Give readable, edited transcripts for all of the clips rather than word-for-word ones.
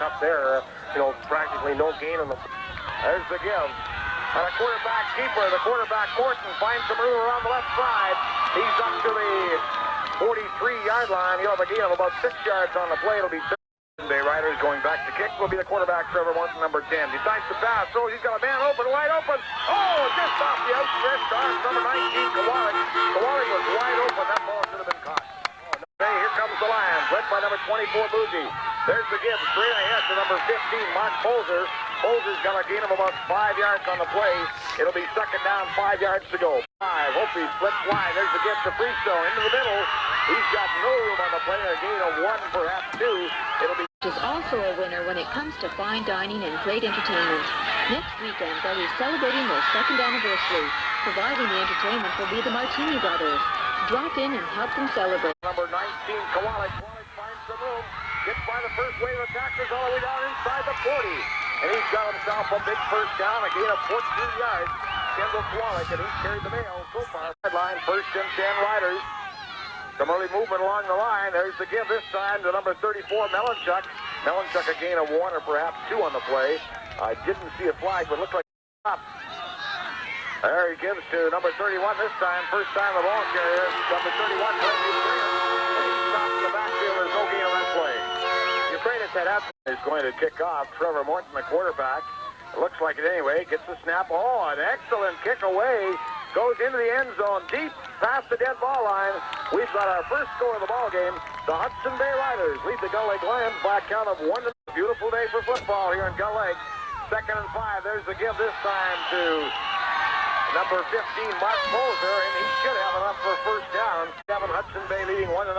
up there. Practically no gain on the. There's the give. And a quarterback keeper, the quarterback Morton, finds some room around the left side. He's up to the 43-yard line. He'll have a gain of about 6 yards on the play. It'll be Hudson Bay Riders going back to kick. Will be the quarterback, Trevor Morton, number 10. Decides to pass. So he's got a man open, wide open. Oh, just off the outstretched arm, number 19, Kowalik. Kowalik was wide open. That ball should have been caught. Here comes the Lions, led by number 24, Bougie. There's the give, straight ahead to number 15, Mark Bolzer. Bolzer's got a gain of about 5 yards on the play. It'll be second down, 5 yards to go. Hope he slips wide. There's the give to Fristo into the middle. He's got no room on the play. A gain of 1, perhaps 2. It'll be. Is also a winner when it comes to fine dining and great entertainment. Next weekend, they'll be celebrating their 2nd anniversary. Providing the entertainment will be the Martini Brothers. Drop in and help them celebrate. Number 19, Kowalik. Kowalik finds some room. Gets by the first wave of attackers all the way down inside the 40. And he's got himself a big first down, a gain of 14 yards. Kendall Kowalik, and he's carried the mail so far. Headline, 1st and 10 Riders. Some early movement along the line. There's the give this time to number 34, Melanchuk. Melanchuk a gain of 1 or perhaps 2 on the play. I didn't see a flag, but it looked like a stop. There he gives to number 31 this time. First time the ball carrier. Number 31, Prairie. And he stops in the backfield. There's no gain on that play. Ukrainian head out is going to kick off. Trevor Morton, the quarterback. It looks like it anyway. Gets the snap. Oh, an excellent kick away. Goes into the end zone, deep past the dead ball line. We've got our first score of the ball game. The Hudson Bay Riders lead the Gull Lake Lions by a count of 1. Beautiful day for football here in Gull Lake. 2nd and 5. There's the give this time to number 15, Mark Bolzer, and he should have enough for a first down. Kevin Hudson Bay leading 1-0.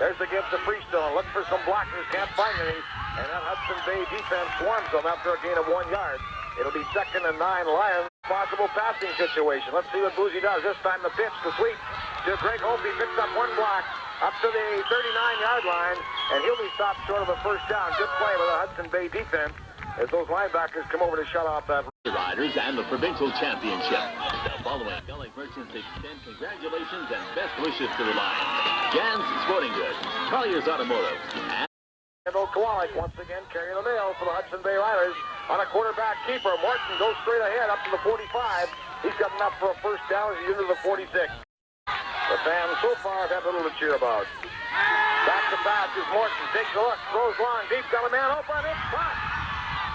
There's the give to Freestone. Looks for some blockers, can't find any. And that Hudson Bay defense swarms them after a gain of 1 yard. It'll be 2nd and 9 Lions. Possible passing situation. Let's see what Boozy does. This time the pitch, the sweep to Greg Hope. He picks up 1 block up to the 39-yard line, and he'll be stopped short of a first down. Good play by the Hudson Bay defense as those linebackers come over to shut off that. Riders and the Provincial Championship. The following Gull Lake merchants extend congratulations and best wishes to the Lions. Jan's Sporting Goods, Collier's Automotive, and Kowalik once again carrying the mail for the Hudson Bay Riders on a quarterback keeper. Morton goes straight ahead up to the 45. He's got enough for a first down as he's into the 46. The fans so far have had little to cheer about. Back to pass is Morton. Takes a look, throws long, deep, got a man open. It's caught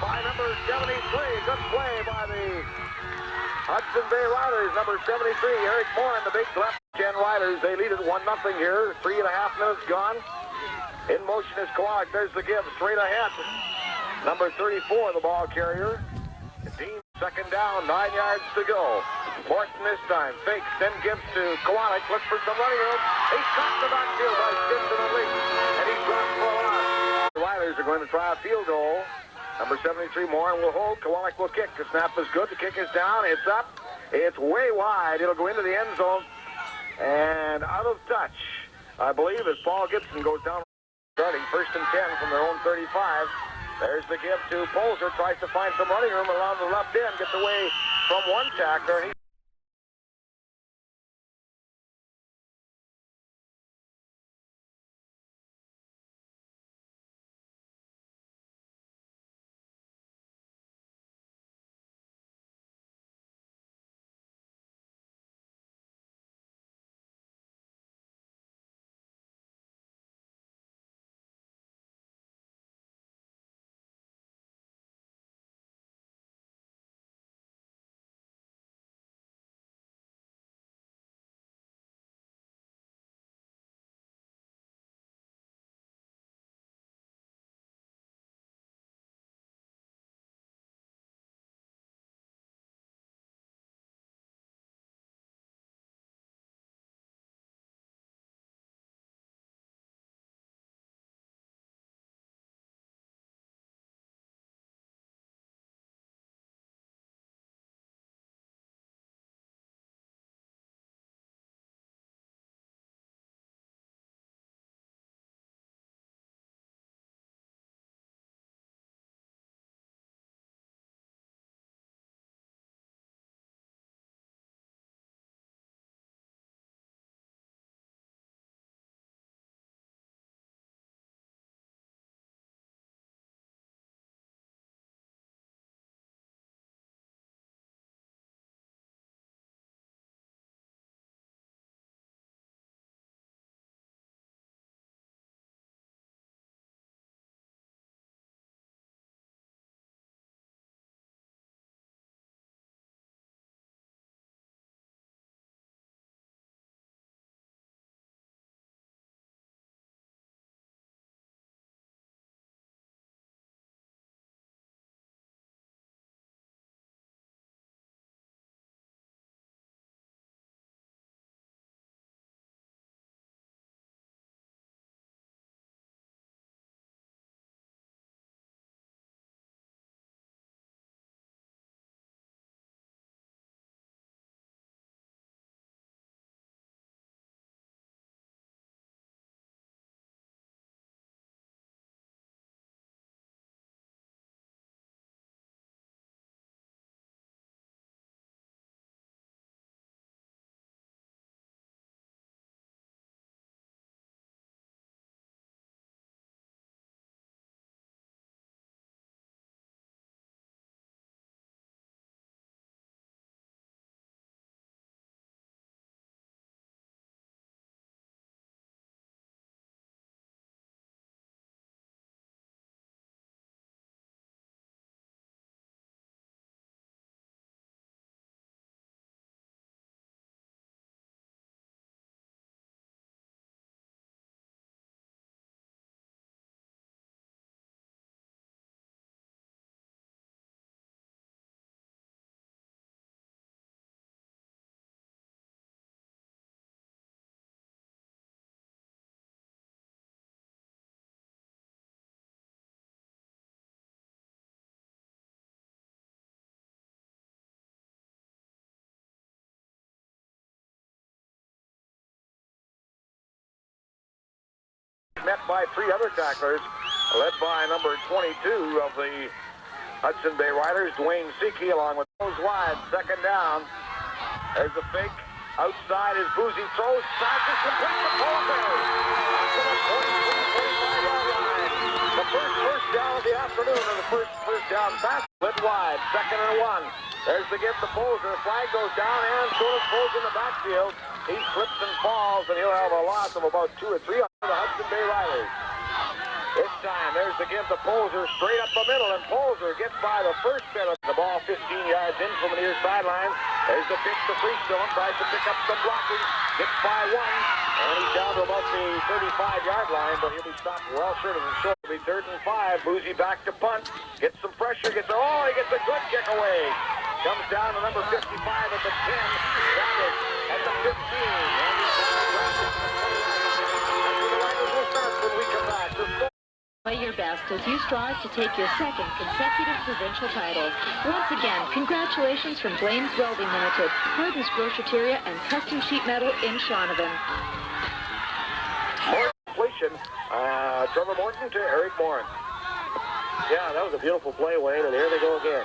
by number 73. Good play by the Hudson Bay Riders. Number 73, Eric Moore in the big left. 10 Riders, they lead it 1-0 here. 3.5 minutes gone. In motion is Kowalik. There's the give straight ahead. Number 34, the ball carrier. Dean, 2nd down, 9 yards to go. Morton this time fakes, then gives to Kowalik. Looks for some running room. He's caught in the backfield by Stinson and Lee. And he's dropped for a loss. The Riders are going to try a field goal. Number 73, Moore will hold. Kowalik will kick. The snap is good. The kick is down. It's up. It's way wide. It'll go into the end zone. And out of touch, I believe, as Paul Gibson goes down. Starting 1st and 10 from their own 35. There's the give to Bolzer. Tries to find some running room around the left end. Gets away from one tackler. And he's met by 3 other tacklers, led by number 22 of the Hudson Bay Riders, Dwayne Seekey, along with those wide. Second down. There's the fake. Outside is Boozy. Throws. Passes complete to Poulter. To the 43-45-yard line. The first down of the afternoon, and the first down pass. Split wide. 2nd and 1. There's the give to Poser. Flag goes down, and so does Poser in the backfield. He slips and falls, and he'll have a loss of about 2 or 3 on the Hudson Bay Riders. This time, there's the give to Poser, straight up the middle, and Poser gets by the first set of the ball 15 yards in from the near sideline. There's the pitch to Freestone, tries to pick up some blocking, gets by 1, and he's down to about the 35-yard line, but he'll be stopped well short of the short. It'll be 3rd and 5. Boozy back to punt, gets some pressure, he gets a good kick away. Comes down to number 55 at the 10, Savage at the 15, and he's down to the 20. That's where the Riders will start when we come back. Play your best as you strive to take your 2nd consecutive provincial title. Once again, congratulations from Blaine's Welding Limited, Hardens Brochuteria, and Custom Sheet Metal in Shaunavon. More completion. Trevor Morton to Eric Morin. Yeah, that was a beautiful play, Wayne, and here they go again.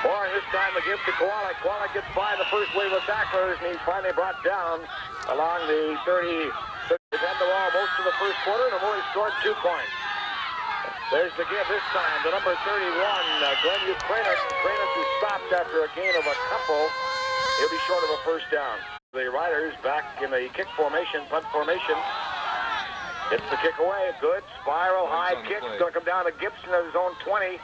Morin this time the give to Kowalik. Kowalik gets by the first wave of tacklers, and he's finally brought down along the 30. They've had the ball most of the first quarter, and have only scored 2 points. There's the give this time to number 31, Glenn Ukrainas. Ukrainas is stopped after a gain of a couple. He'll be short of a first down. The Riders back in the kick formation, punt formation. Gets the kick away. Good spiral high kick. It's going to come down to Gibson at his own 20.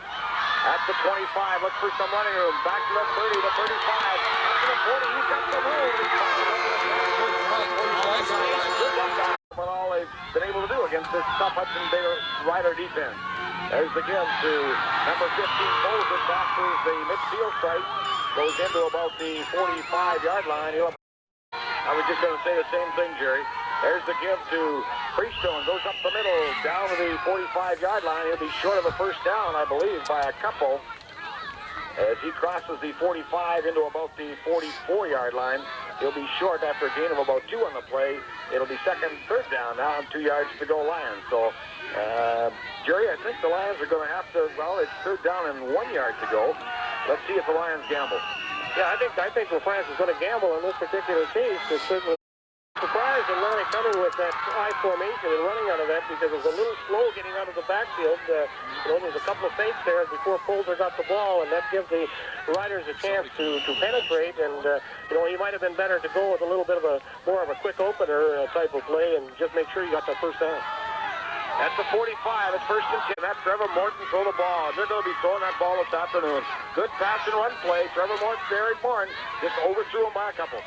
At the 25. Look for some running room. Back to the 30, the 35. Back to the 40. He's got the room. But all they've been able to do against this tough Hudson Bay Rider defense. There's the give to number 15, Moser. Crosses the midfield stripe. Goes into about the 45-yard line. I was just going to say the same thing, Jerry. There's the give to Freestone. Goes up the middle, down to the 45-yard line. He'll be short of a first down, I believe, by a couple. As he crosses the 45 into about the 44-yard line, he'll be short after a gain of about 2 on the play. It'll be 3rd down now, and 2 yards to go, Lions. So, Jerry, I think the Lions are going to have to, well, it's 3rd down and 1 yard to go. Let's see if the Lions gamble. Yeah, I think LaFrance is going to gamble in this particular case. It's certainly surprised at Lonnie coming with that high formation and running out of that because it was a little slow getting out of the backfield. There's a couple of feints there before Poulter got the ball, and that gives the Riders a chance to penetrate. And he might have been better to go with a little bit of more of a quick opener type of play and just make sure you got the first down. At the 45, it's 1st and 10. That's Trevor Morton throw the ball. They're going to be throwing that ball this afternoon. Good pass and run play. Trevor Morton, Eric Morin just overthrew him by a couple.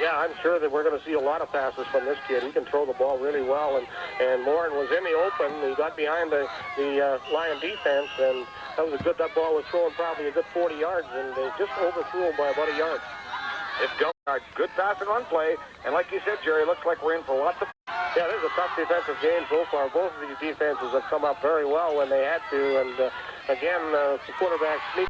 Yeah, I'm sure that we're going to see a lot of passes from this kid. He can throw the ball really well, and Morin was in the open. He got behind the Lion defense, and that ball was thrown probably a good 40 yards, and they just overthrew him by about a yard. It's a good pass and run play, and like you said, Jerry, looks like we're in for lots of... Yeah, this is a tough defensive game so far. Both of these defenses have come up very well when they had to, and again, the quarterback sneaked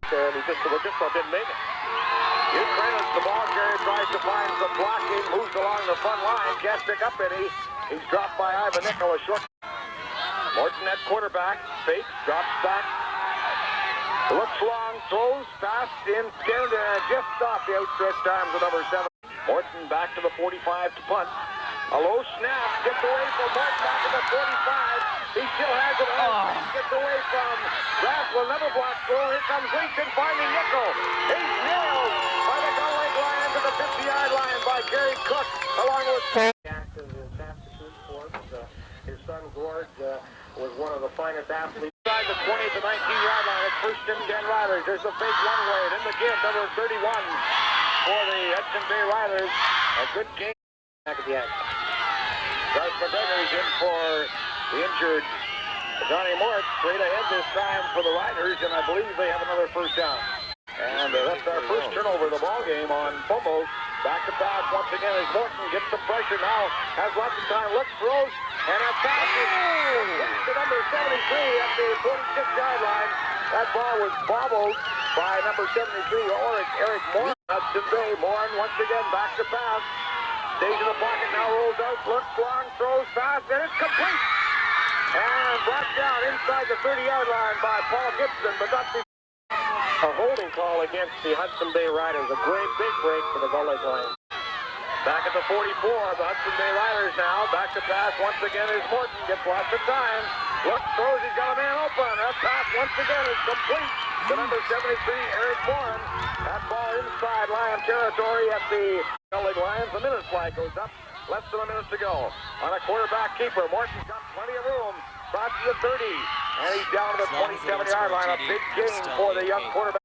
And he just about didn't make it. Ukraine, the ball carrier tries to find some blocking, moves along the front line, can't pick up any. He's dropped by Ivan Nickel, a short. Morton at quarterback, fakes, drops back, looks long, throws fast, instead just off the outstretched arms of number 7. Morton back to the 45 to punt. A low snap, gets away from Morton back to the 45. He still has it on. Gets away from Rassel, another block throw. Here comes Lincoln finding Nickel. He's nailed by the Gull Lake line to the 50-yard line by Gary Cook, along with Active in Saskatchewan sports. His son Gord was one of the finest athletes. Inside the 20 to 19-yard line. It's first and 10 Riders. There's the fake one-way. In the give, number 31 for the Hudson Bay Riders. A good game. Back at the end. Gus McGregor's in for the injured Johnny Moritz. Straight ahead this time for the Riders, and I believe they have another first down. And that's our first turnover of the ball game on fumble. Back to pass once again as Morton gets some pressure now. Has lots of time. Looks, throws, and a pass is to number 73 at the 46-yard line. That ball was bobbled by number 73, Eric Moore. Hudson Bay. Moore once again back to pass. Stays in the pocket, now rolls out, looks long, throws fast, and it's complete. And brought down inside the 30-yard line by Paul Gibson, but not before. A holding call against the Hudson Bay Riders. A great big break for the Gull Lake line. Back at the 44, the Hudson Bay Riders now. Back to pass once again is Morton. Gets lots of time. Looks, throws, he's got a man open. That pass once again is complete to number 73, Eric Morin. That ball inside Lion territory at the Gull Lake Lions. The minute flag goes up. Less than a minute to go. On a quarterback keeper, Morton's got plenty of room. Crosses the 30, and he's down to the 27-yard line. A big gain for the young quarterback.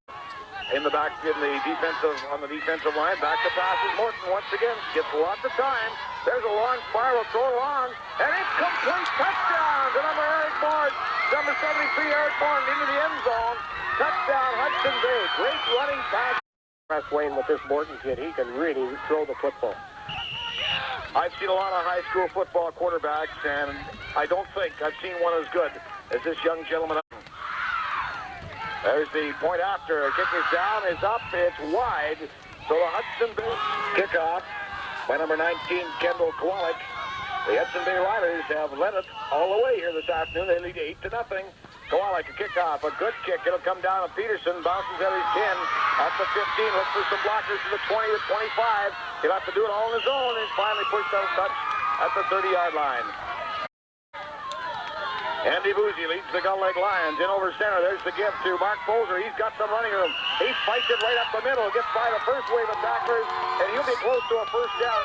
In the back, on the defensive line, back to passes. Morton once again gets lots of time. There's a long spiral throw long, and it's complete. Touchdown to number Eric Morton. Number 73, Eric Morton into the end zone. Touchdown, Hudson Bay. Great running pass. Press Wayne with this Morton kid. He can really throw the football. I've seen a lot of high school football quarterbacks, and I don't think I've seen one as good as this young gentleman. There's the point after. Kick is down, is up, it's wide. So the Hudson Bay kickoff by number 19, Kendall Kowalik. The Hudson Bay Riders have led it all the way here this afternoon. They lead 8-0. Kowalik, a kickoff, a good kick. It'll come down to Peterson, bounces at his 10, up to 15, looks for some blockers to the 20 to 25. He'll have to do it all on his own, and he's finally pushed out a touch at the 30-yard line. Andy Boozy leads the Gull Lake Lions in over center. There's the give to Mark Poser. He's got some running room. He fights it right up the middle, gets by the first wave of tacklers, and he'll be close to a first down.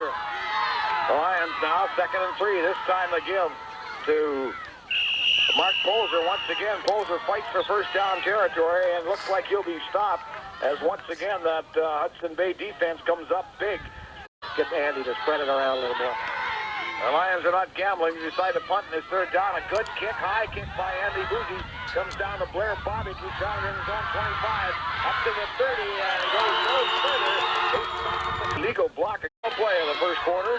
The Lions now 2nd and 3. This time the give to Mark Poser. Once again, Poser fights for first down territory, and looks like he'll be stopped as once again that Hudson Bay defense comes up big. Get Andy to spread it around a little more. The Lions are not gambling. They decide to punt in his third down. A good kick, high kick by Andy Boozy. Comes down to Blair Bobby. He's down in zone 25. Up to the 30, and he goes no further. Legal block play in the first quarter.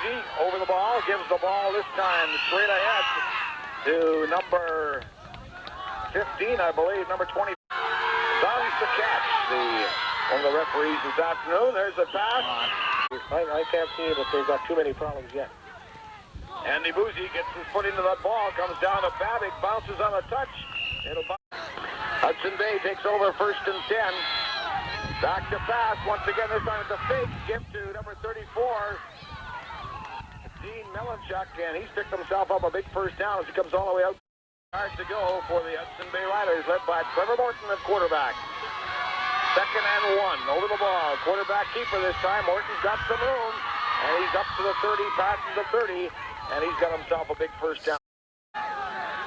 Boozy over the ball, gives the ball this time straight ahead to number 15, I believe, number 20. Downs the catch. One of the referees this afternoon. There's a pass. I can't see that they've got too many problems yet. Andy Boozy gets his foot into that ball, comes down to Babic, bounces on a touch. It'll Hudson Bay takes over 1st and 10. Back to pass. Once again, this time it's a fake. Give to number 34, Dean Melanchuk, and he's picked himself up a big first down as he comes all the way out. Hard to go for the Hudson Bay Riders, led by Trevor Morton at quarterback. 2nd and 1, over the ball. Quarterback keeper this time. Morton's got some room, and he's up to the 30, passes the 30, and he's got himself a big first down.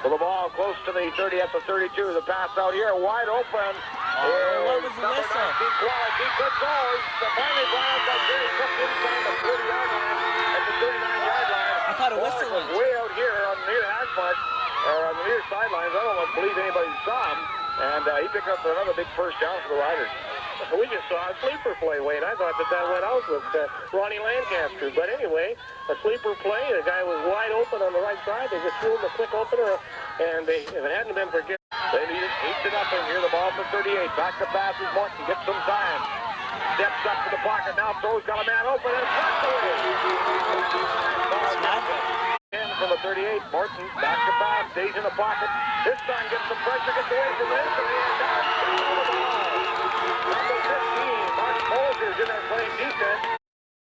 For the ball close to the 30 at the 32. The pass out here, wide open. What was the whistle? Quality, good goal. The finally line got Jerry Cook inside the 40-yard line at the 39-yard line. I thought a whistle was way out here on the near hash mark, or on the near sidelines. I don't believe anybody saw him. And he picked up another big first down for the Riders. We just saw a sleeper play, Wade. I thought that went out with Ronnie Lancaster. But anyway, a sleeper play. The guy was wide open on the right side. They just threw him a quick opener. And if it hadn't been for Gary, they needed 8-0. Here the ball for 38. Back to pass is Morton. Gets some time. Steps up to the pocket. Now throws. Got a man open. And touched away. From the 38, Morton back to pass, stays in the pocket. This time gets some pressure, gets away from this, and down the ball. Number 15, Mark Moser's in there playing defense.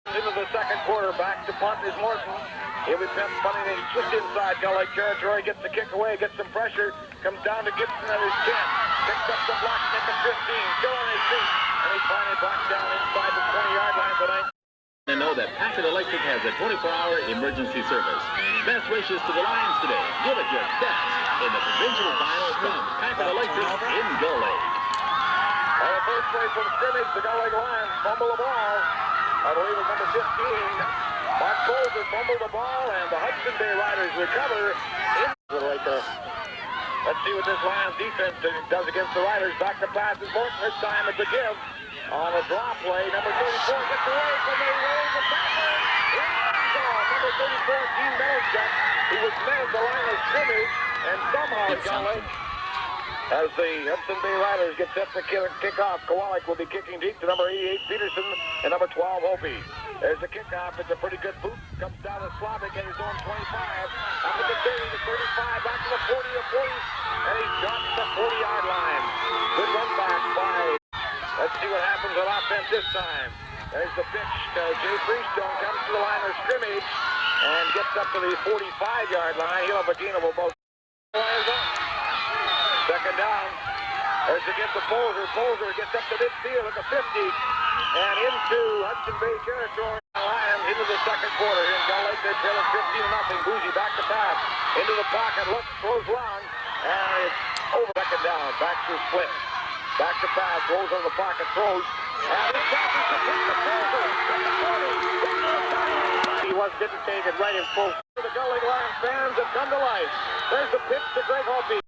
Into the second quarter, back to punt is Morton. He'll be punting it just inside Gull Lake territory, gets the kick away, gets some pressure, comes down to Gibson at his 10. Picks up the block at the 15, still on his feet, and he finally backs down inside the 20-yard line tonight. And know that Packard Electric has a 24-hour emergency service. Best wishes to the Lions today. Give it your best in the provincial final from Packard Electric in Gull Lake. On the first play from scrimmage, the Gull Lake Lions fumble the ball. I believe it's number 15. Mark Bolger fumbled the ball, and the Hudson Bay Riders recover. Right there. Let's see what this Lions defense does against the Riders. Back to pass is Morton. This time it's a give. On a draw play, number 34 gets away from the rolls of backward. Number 34, Dean Melanchuk, who was met at the line of scrimmage, and somehow got late. As the Hudson Bay Riders get set to kick off, Kowalik will be kicking deep to number 88, Peterson, and number 12, Opie. There's the kickoff. It's a pretty good boot. Comes down to Slavic at his own 25. Up to the 30, the 35, back to the 40, the 40, and he drops the 40-yard line. Good run back by... Let's see what happens on offense this time. There's the pitch. Jay Freestone comes to the line of scrimmage and gets up to the 45-yard line. He'll have a gain of about 2 lines up. Second down. There's the give to Polzer. Polzer gets up to midfield at the 50 and into Hudson Bay territory. Lions into the second quarter. Here in Gull Lake, they trail at 15-0. Boozy back to pass. Into the pocket. Looks, throws long. And it's over. Second down. Backs are split. Back to pass, rolls on the pocket, throws. And this pass is complete to Polzer. he didn't take it right in full. The Gull Lake Lions fans have come to life. There's the pitch to Greg Opie.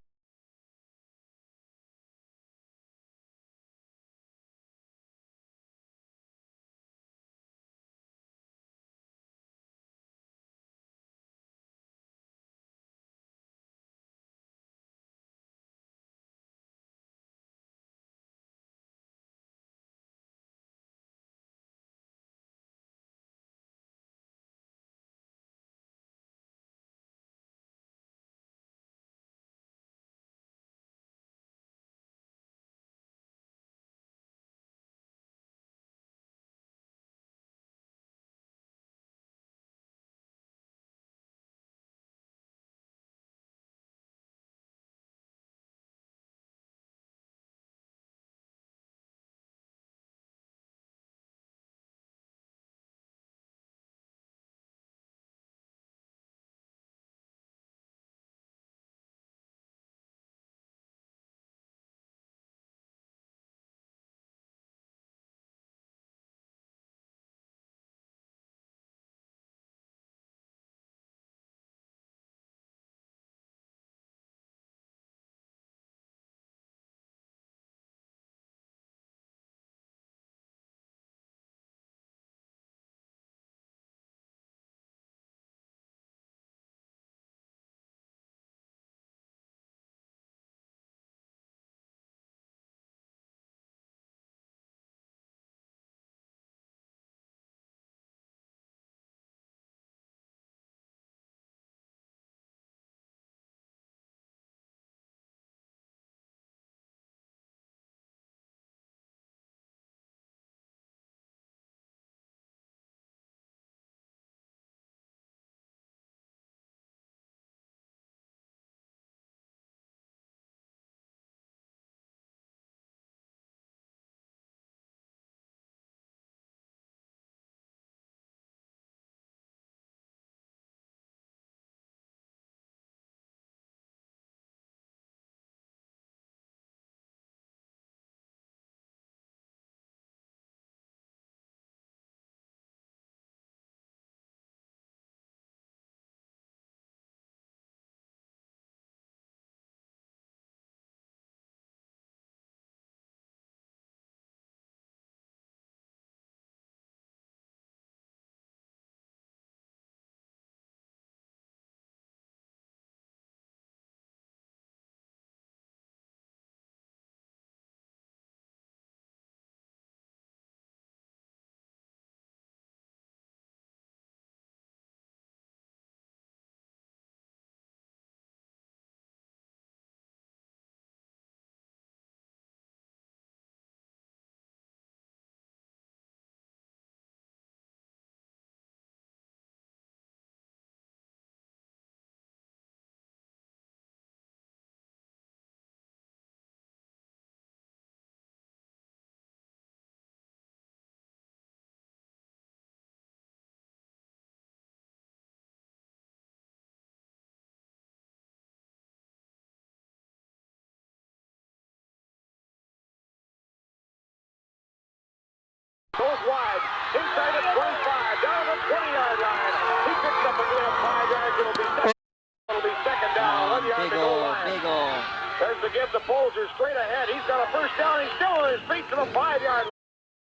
down. He's still on his feet to the 5-yard line.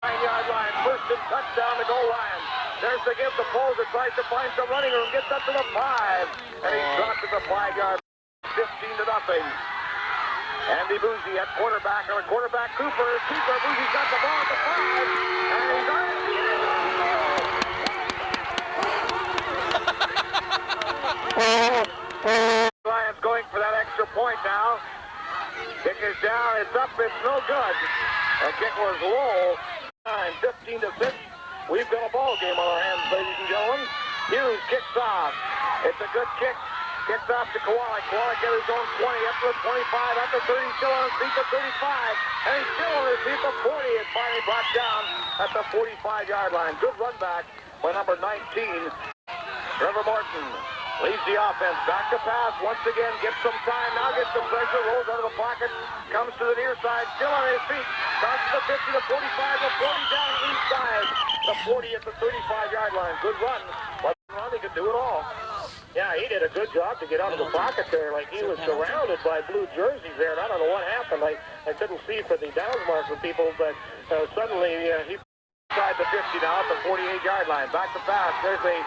9-yard line. First and touchdown to Gull Lions. There's the give to Polzer. Tries to find some running room. Gets up to the 5. And he's dropped at the 5-yard line. 15-0. Andy Boozy at quarterback. On a quarterback, Cooper. Boozy's got the ball at the 5. And he's on it. Lions going for that extra point now. Kick is down. It's up. It's no good. The kick was low. 15-6. We've got a ball game on our hands, ladies and gentlemen. Hughes kicks off. It's a good kick. Kicks off to Kowalik. Kowalik at his own 20, up to the 25, up to 30, still on his feet to 35. And he's still on his feet to 40. It's finally brought down at the 45-yard line. Good run back by number 19. Trevor Morton leads the offense. Back to pass. Once again, gets some time. Now gets some pressure. Rolls out of the pocket. Comes to the near side. Still on his feet. Crosses the 50, the 45, the 40 down inside. The 40 at the 35-yard line. Good run. But he could do it all. Yeah, he did a good job to get out of the pocket there. Like, he was surrounded by blue jerseys there, and I don't know what happened. I couldn't see for the downs marker people, but suddenly he inside the 50 now at the 48-yard line. Back to pass. There's a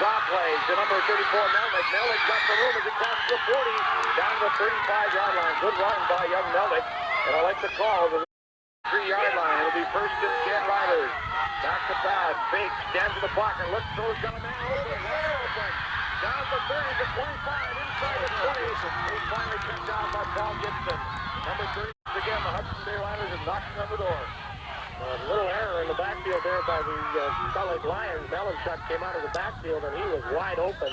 drop play to number 34, Melnick. Melnick got the room as he crosses the 40 down to the 35-yard line. Good run by young Melnick, and I like the call. The 3-yard line. It'll be first and 10 Riders. Back to pass. Fake. Stands in the pocket. Looks. Throws. Got a man open. Wide open. Down the 30 to 25. Inside the 20. He's finally kept down by Paul Gibson. Number 30 again. The Hudson Bay Riders are knocking on the door. A little error in the backfield there by the Salt Lake Lions. Melanchuk came out of the backfield, and he was wide open.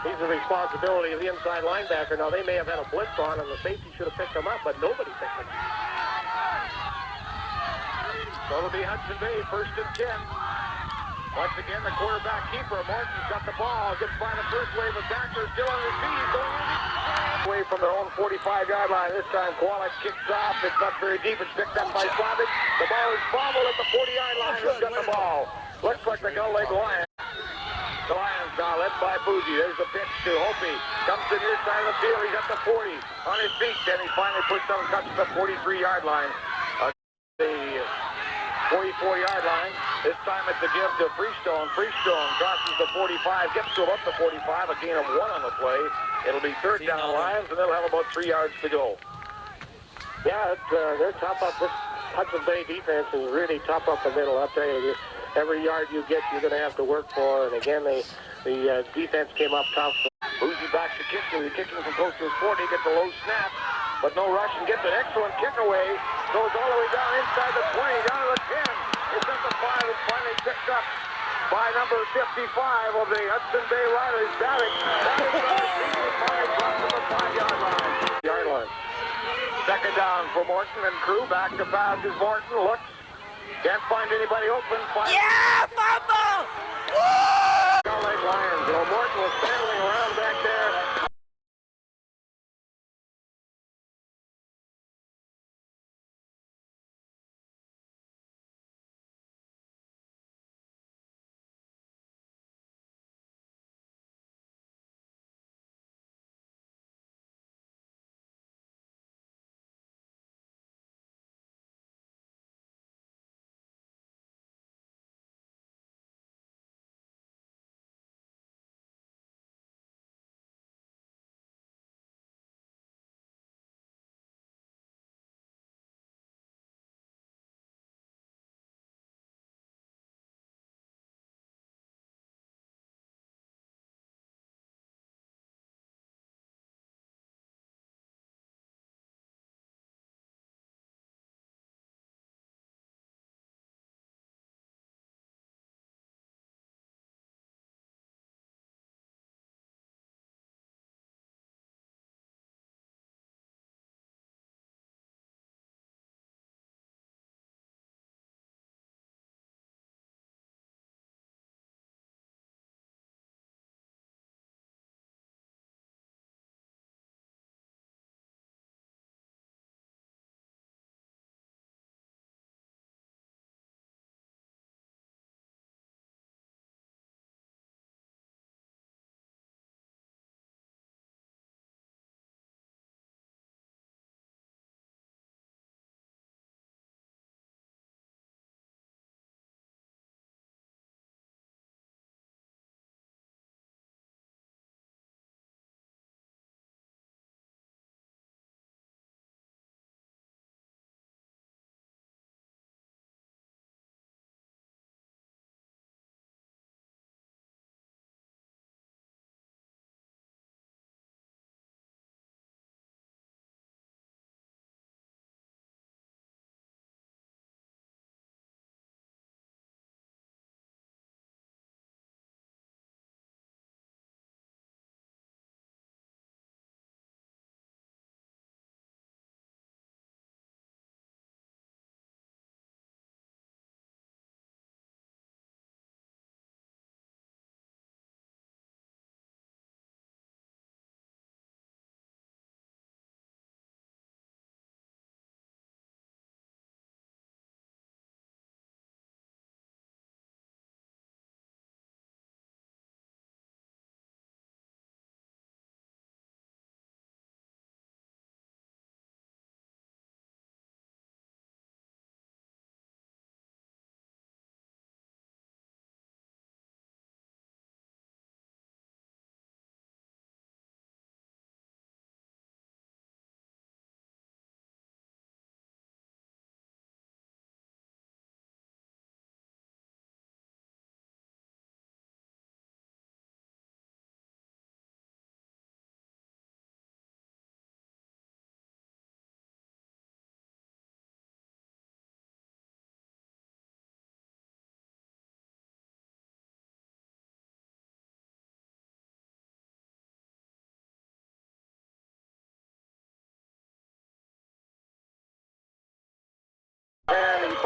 He's the responsibility of the inside linebacker. Now, they may have had a blitz on, and the safety should have picked him up, but nobody picked him up. So it'll be Hudson Bay, first and 10. Once again, the quarterback keeper, Martin's got the ball, gets by the first wave of tacklers, still on his feet, going away from their own 45-yard line. This time, Kowalik kicks off. It's not very deep. It's picked up by Slavic. The ball is fumbled at the 40-yard line. Who's got the ball? Looks like the Gull Lake Lions. The Lions now led by Boozy. There's the pitch to Hopi. Comes to the near side of the field. He's at the 40 on his feet. Then he finally pushed down and touches the 43-yard line. The 44-yard line. This time it's a give to Freestone. Freestone crosses the 45, gets to about the 45, a gain of 1 on the play. It'll be third down Lions, and they'll have about 3 yards to go. Yeah, they're top up. This Hudson Bay defense is really top up the middle. I'll tell you, every yard you get, you're going to have to work for. And again, the defense came up tough. Boozy back to kick. He's kicking from close to his 40, gets a low snap, but no rush, and gets an excellent kick away. Goes all the way down inside the 20, down to the 10. It's at the 5, and finally picked up by number 55 of the Hudson Bay Riders, Darwin. Finally dropped to the 5-yard line. Second down for Morton and crew. Back to pass is Morton. Looks. Can't find anybody open. Yeah, fumble! Woo! Gull Lake Lions. Morton was standing around back there.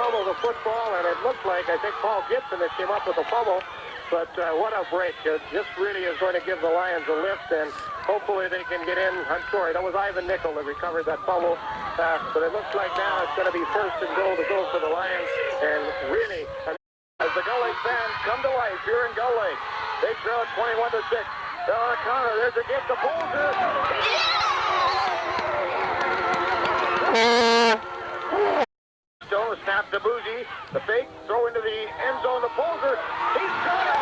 fumbled the football, and it looked like, I think, Paul Gibson that came up with the fumble. But what a break. This really is going to give the Lions a lift, and hopefully they can get in. I'm sorry, that was Ivan Nickel that recovered that fumble. But it looks like now it's going to be first and goal to go for the Lions. And really, as the Gull Lake fans come to life here in Gull Lake, they trail at 21-6. They're on a counter. There's a gift to Bolger. Stone snap to Bougie. The fake throw into the end zone to Bolger. He's got it.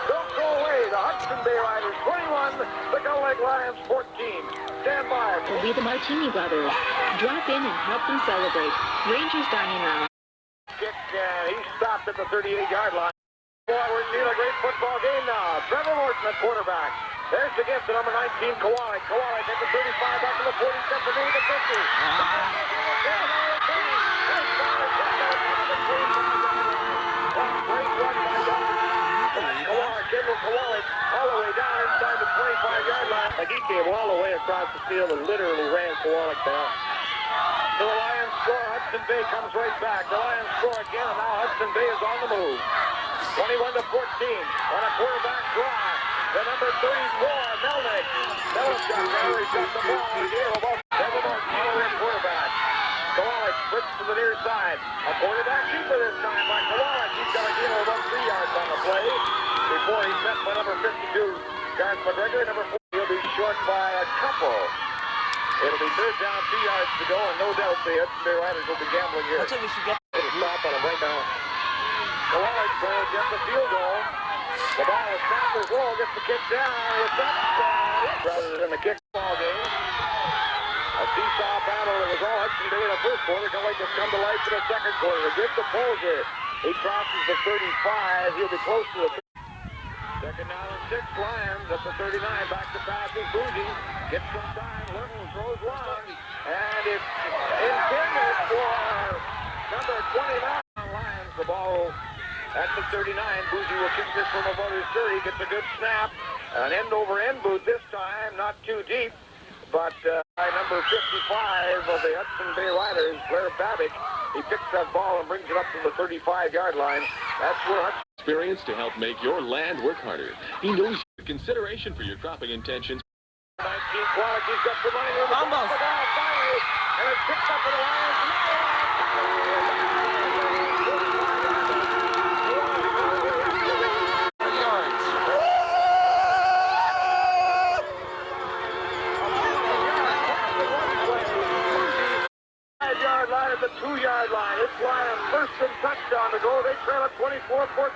Don't go away. The Hudson Bay Riders 21, the Gull Lake Lions 14. Stand by. Will be the Martini brothers. Drop in and help them celebrate. Rangers dining round. Kick, he stopped at the 38-yard line. Boy, we're seeing a great football game now. Trevor Morton at quarterback. There's the gift to number 19, Kowalik. Kowalik at the 35, back to the 40, steps to the 50. Great run by Kowalik, Kendall Kowalik, all the way down inside the 25-yard line. Like he came all the way across the field and literally ran Kowalik down. So the Lions score. Hudson Bay comes right back. The Lions score again, and now Hudson Bay is on the move. 21-14 on a quarterback draw. The number 34, Melnick. Melnick got there. He got the ball. He gave him about 7 more power quarterback. Kowalik flips to the near side. A quarterback keeper this time by Kowalik. He's got a gain of about 3 yards on the play before he's met by number 52, Garth McGregor. Number 4, he'll be short by a couple. It'll be third down, 2 yards to go, and no doubt the Hudson Bay Riders will be gambling here. That's what we should get. Put a stop on him right now. Kowalik gets the field goal. The ball is snapped as well, gets the kick down. It's up rather than the kick ball game. A seesaw battle that was all Hudson Bay in the first quarter. Kowalik has come to life in the second quarter. The gift to Polger. He crosses the 35. He'll be close to the 30. Second down and 6, Lions at the 39. Back to passing. Bougie gets some time. Little throws long. And it's intended for number 29. Lions, the ball at the 39. Bougie will kick this from about his 30. Gets a good snap. An end-over-end boot this time. Not too deep. But by number 55 of the Hudson Bay Riders, Blair Babick, he picks that ball and brings it up to the 35-yard line. That's where Hudson... Experience to help make your land work harder. He knows consideration for your cropping intentions. 19 Quality, he's got the money in the ball, finally, and it's picked up for the Lions. Yard line at the 2-yard line. It's Lions first and touchdown to go. They trail at 24-14.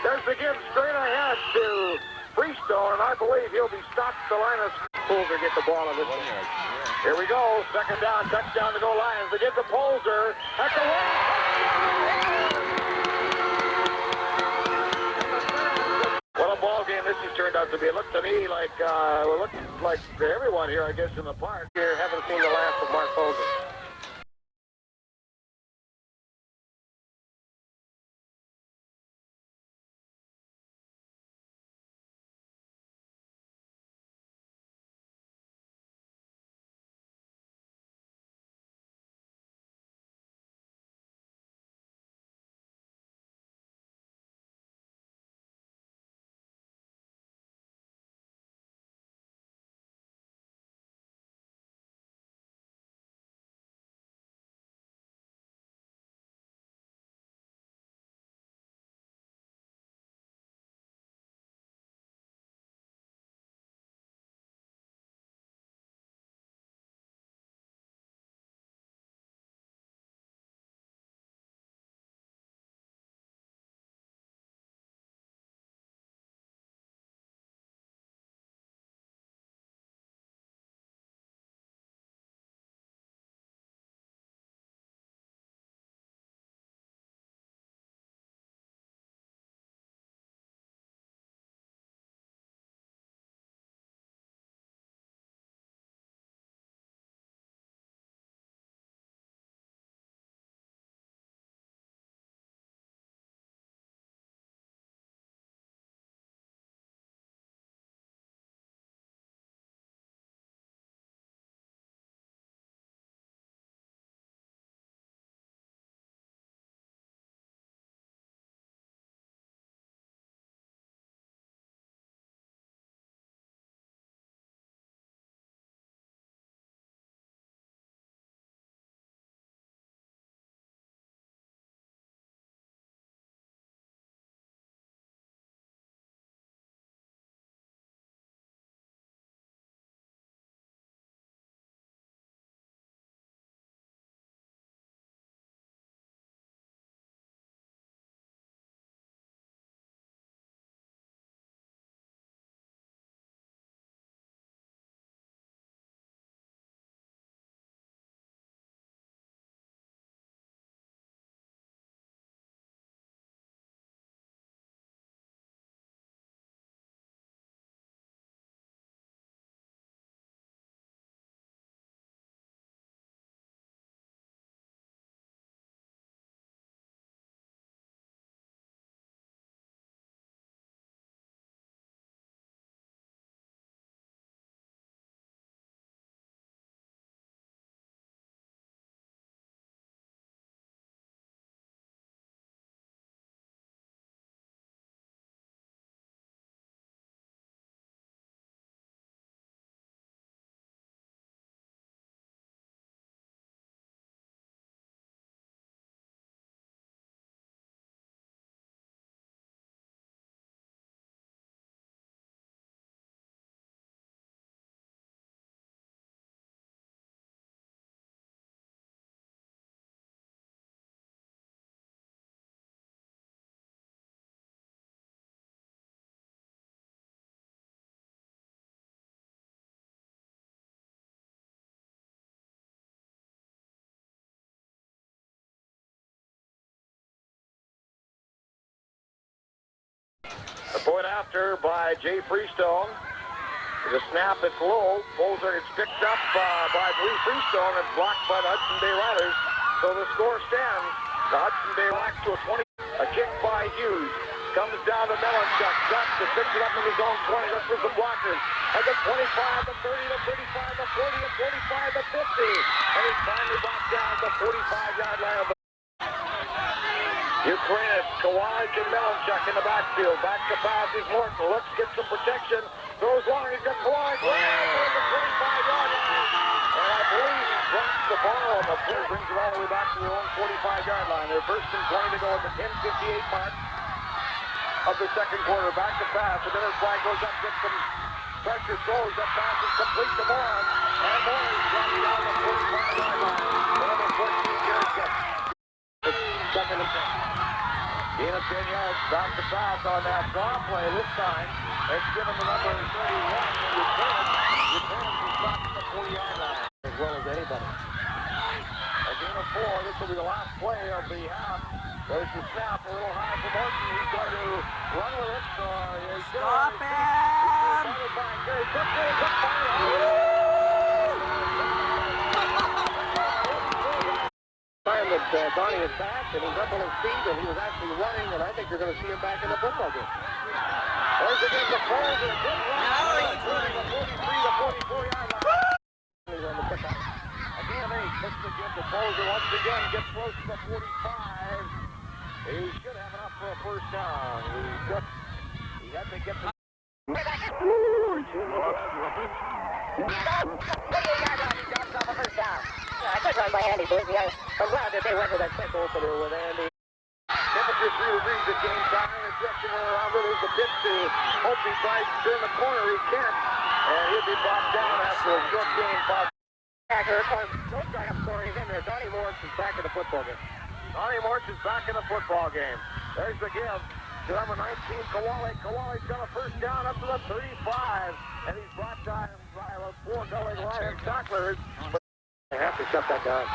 There's the give straight ahead to Freestone, and I believe he'll be stopped at the line of Polzer get the ball in this one. Here we go. Second down, touchdown to go Lions. They give to Polzer at the line. What a ball game this has turned out to be. It looked to me like, everyone here, I guess, in the park here haven't seen the last of Mark Polzer. The point after by Jay Freestone. The snap, it's low. Bolzer, it's picked up by Lee Freestone and blocked by the Hudson Bay Riders. So the score stands. The Hudson Bay Riders to a 20. A kick by Hughes. Comes down to Melanchuk. Ducks to picks it up in his own 20. Looks for some blockers. Has a 25 to 30 to 35 to 40 to 45 to 50. And he's finally brought down the 45-yard line of the Ukraine. Kowalik and Melanchuk in the backfield. Back to pass is Morton. Looks, gets some protection. Throws long. He's got Kowalik. The 45-yard line. And I believe he drops the ball. And the player brings it all the way back to their own 45-yard line. They're first and 20 to go at the 10:58 mark of the second quarter. Back to pass. The Miller flag goes up. Gets some pressure. Throws. That pass is complete to Moore. And Moore is dropping down the 45-yard line. The number 14 Jared Cook. Second and 10. Gain of 10 yards, back to pass on that draw play this time. It's given the number 31 to Ukraine. Ukraine is stopped at the 40-yard line as well as anybody. A gain of 4. This will be the last play of the half. There's the snap, a little high for Morton. He's going to run with it. Stop him! Time that Donnie is back, and he's up on his feet, and he was actually running, and I think you're going to see him back in the football game. There's again the Falls, and a good run. The 43 to 44-yard line. He's on the pickup. Again, he puts the give to Falls, once again gets close to the 45. He should have enough for a first down. He had to get the... Good run by Andy, boys. I'm glad that they went to that quick opener with Andy. Temperature 3 degrees at game time. It's stretching around. There's the pitch to hope he tries to turn the corner. He can't. And he'll be brought down after a short game. Don't try to score. He's in there. Donnie Morris is back in the football game. Donnie Morris is back in the football game. There's the give to number 19, Kowalik. Kowalik's got a first down up to the 35. And he's brought down by 4 Gulling Lions tacklers. They have to shut that down.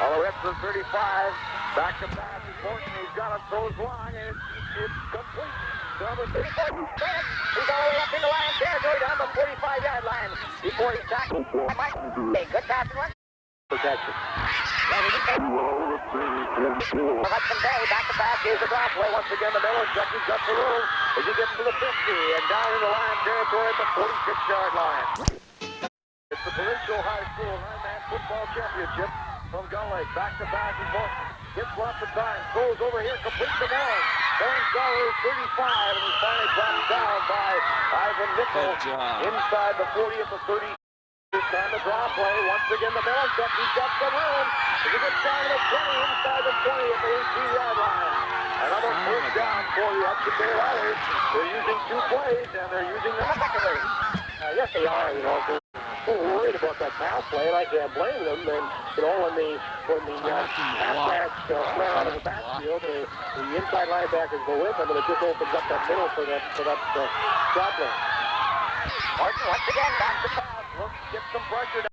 All the way up to the 35. Back to pass is Morton. He's got it, throws long, and it's complete. Number 34. He's all the way up in the Lions territory down the 45-yard line before he's tackled. Good pass and run. Protection. Hudson Bay, back to pass. Here's the drop play. Once again, the Miller check. He's got the room as he gets to the 50 and down in the Lions territory at the 46-yard line. It's the Provincial High School 9-man football championship from Gull Lake. Back to back and Morton. Gets lots of time. Throws over here. Complete to Moore. Moore Dollar 35. And he's finally dropped down by Ivan Nickel. Inside the 40 at the 30. This time the draw play. Once again the Melanchuk. He's got the room. As he gets down to the 20. Inside the 20 at the 18-yard line. Another first down for the Hudson Bay Riders. They're using 2 plays and they're using them effectively. Yes, they are. You know, so worried about that pass play, and I can't blame them. And you know, when the halfbacks flare out of the backfield, the inside linebackers go with them, and it just opens up that middle for that drop play. Martin once again back to pass. Looks, gets some pressure.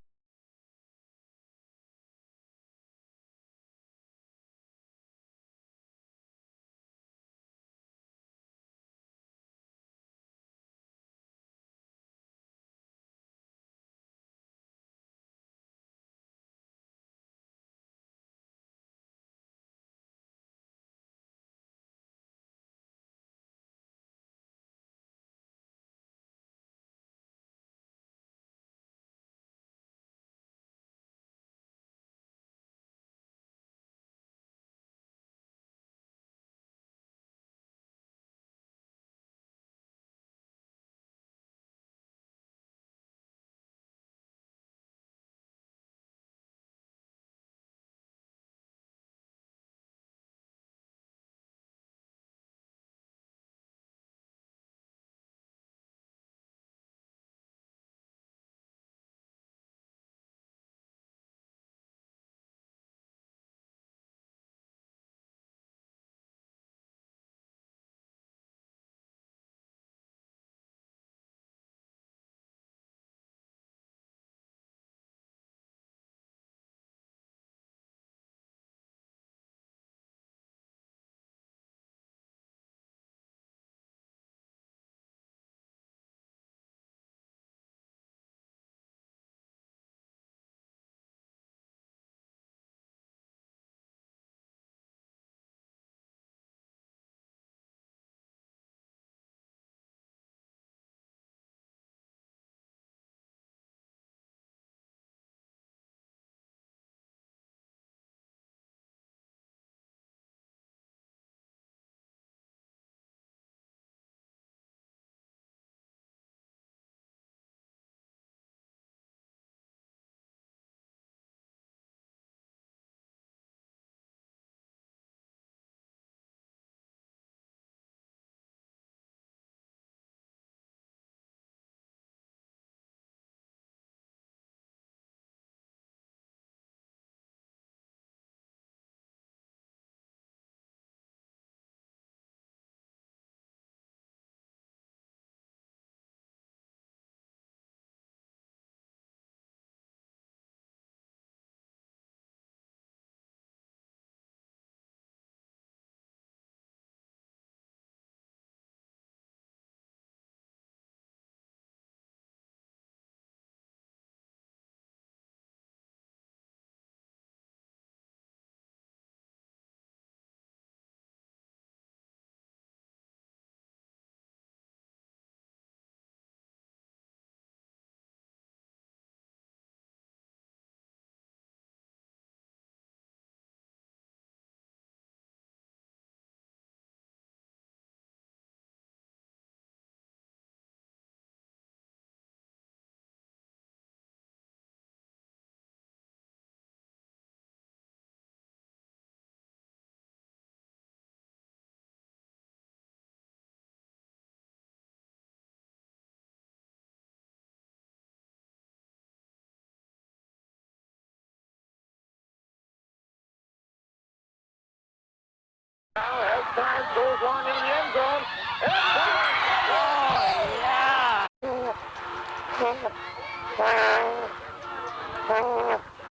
Now has time, goes long into the end zone. And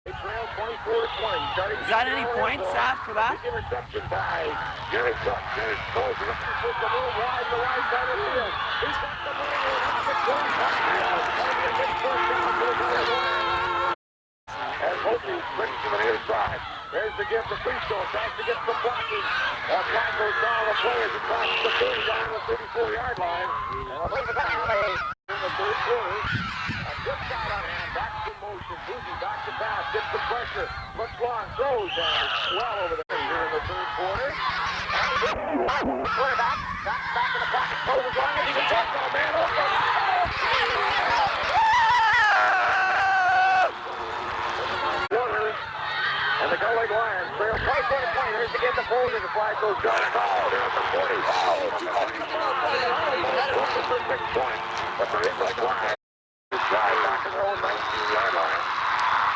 they trail 24-20. Got any points after that? Big interception by Jerry Cook. Jerry Cook looking for the move wide to the right side of the field. He's got the move up to 25 yards. That'll be a big first down for the Gull. As Hopi brings to the near side. There's the gift to Provincial. Tries to get some blocking. That flag goes down the play as he crosses the 30 down to the 34-yard line. And a little bit in the third quarter. A good shot on hand. Back to motion. Boozy back to pass. Gets the pressure. Looks long. Throws. And it's well over the head here in the third quarter. Quarterback. Got back in the pocket. Throws as long as he can get. Oh, man. Open. And the Gull Lions trail 24-20. There's to get the Folger. The flag goes down. Oh, there's the 40. Oh, for 6 points. But the Gull Lions drive back in their own 19-yard line.